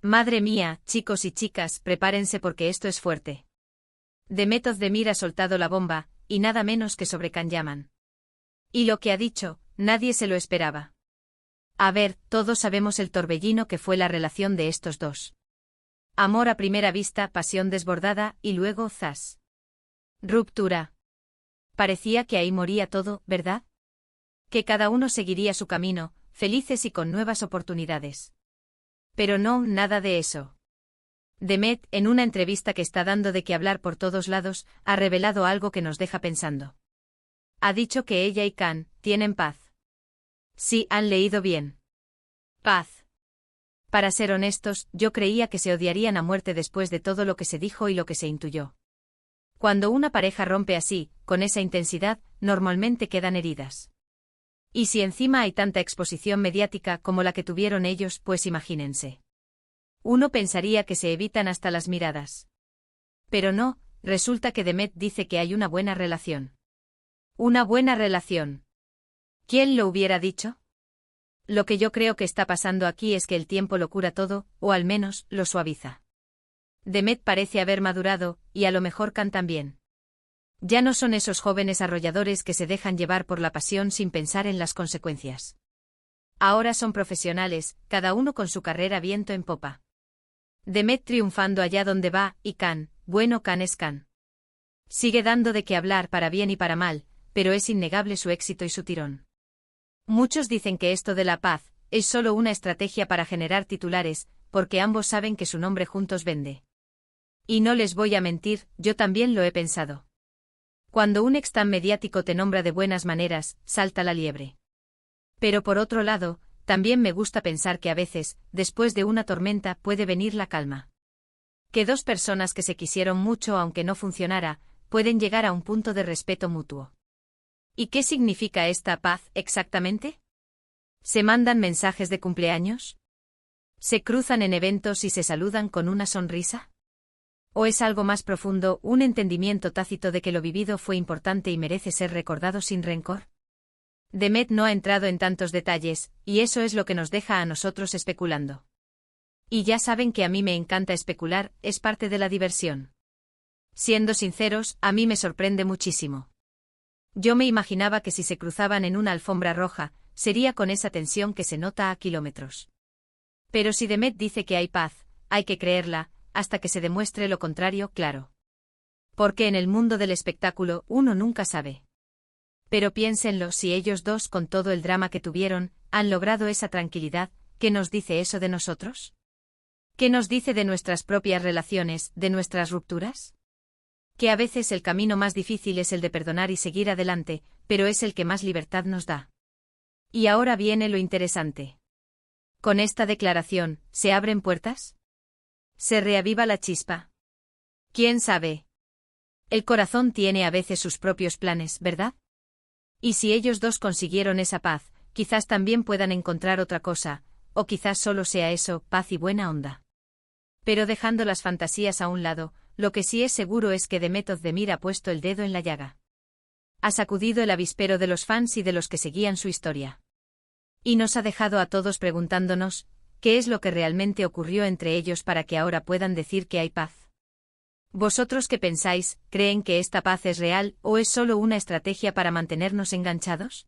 Madre mía, chicos y chicas, prepárense porque esto es fuerte. Demet Özdemir ha soltado la bomba, y nada menos que sobre Can Yaman. Y lo que ha dicho, nadie se lo esperaba. A ver, todos sabemos el torbellino que fue la relación de estos dos. Amor a primera vista, pasión desbordada, y luego zas. Ruptura. Parecía que ahí moría todo, ¿verdad? Que cada uno seguiría su camino, felices y con nuevas oportunidades. Pero no, nada de eso. Demet, en una entrevista que está dando de qué hablar por todos lados, ha revelado algo que nos deja pensando. Ha dicho que ella y Can tienen paz. Sí, han leído bien. Paz. Para ser honestos, yo creía que se odiarían a muerte después de todo lo que se dijo y lo que se intuyó. Cuando una pareja rompe así, con esa intensidad, normalmente quedan heridas. Y si encima hay tanta exposición mediática como la que tuvieron ellos, pues imagínense. Uno pensaría que se evitan hasta las miradas. Pero no, resulta que Demet dice que hay una buena relación. Una buena relación. ¿Quién lo hubiera dicho? Lo que yo creo que está pasando aquí es que el tiempo lo cura todo, o al menos, lo suaviza. Demet parece haber madurado, y a lo mejor Can también. Ya no son esos jóvenes arrolladores que se dejan llevar por la pasión sin pensar en las consecuencias. Ahora son profesionales, cada uno con su carrera viento en popa. Demet triunfando allá donde va, y Can, bueno, Can es Can. Sigue dando de qué hablar para bien y para mal, pero es innegable su éxito y su tirón. Muchos dicen que esto de la paz es solo una estrategia para generar titulares, porque ambos saben que su nombre juntos vende. Y no les voy a mentir, yo también lo he pensado. Cuando un ex tan mediático te nombra de buenas maneras, salta la liebre. Pero por otro lado, también me gusta pensar que a veces, después de una tormenta, puede venir la calma. Que dos personas que se quisieron mucho aunque no funcionara, pueden llegar a un punto de respeto mutuo. ¿Y qué significa esta paz, exactamente? ¿Se mandan mensajes de cumpleaños? ¿Se cruzan en eventos y se saludan con una sonrisa? ¿O es algo más profundo, un entendimiento tácito de que lo vivido fue importante y merece ser recordado sin rencor? Demet no ha entrado en tantos detalles, y eso es lo que nos deja a nosotros especulando. Y ya saben que a mí me encanta especular, es parte de la diversión. Siendo sinceros, a mí me sorprende muchísimo. Yo me imaginaba que si se cruzaban en una alfombra roja, sería con esa tensión que se nota a kilómetros. Pero si Demet dice que hay paz, hay que creerla, hasta que se demuestre lo contrario, claro. Porque en el mundo del espectáculo uno nunca sabe. Pero piénsenlo, si ellos dos, con todo el drama que tuvieron, han logrado esa tranquilidad, ¿qué nos dice eso de nosotros? ¿Qué nos dice de nuestras propias relaciones, de nuestras rupturas? Que a veces el camino más difícil es el de perdonar y seguir adelante, pero es el que más libertad nos da. Y ahora viene lo interesante. ¿Con esta declaración, se abren puertas? ¿Se reaviva la chispa? ¿Quién sabe? El corazón tiene a veces sus propios planes, ¿verdad? Y si ellos dos consiguieron esa paz, quizás también puedan encontrar otra cosa, o quizás solo sea eso, paz y buena onda. Pero dejando las fantasías a un lado, lo que sí es seguro es que Demet Özdemir ha puesto el dedo en la llaga. Ha sacudido el avispero de los fans y de los que seguían su historia. Y nos ha dejado a todos preguntándonos, ¿qué es lo que realmente ocurrió entre ellos para que ahora puedan decir que hay paz? ¿Vosotros qué pensáis? ¿Creen que esta paz es real o es solo una estrategia para mantenernos enganchados?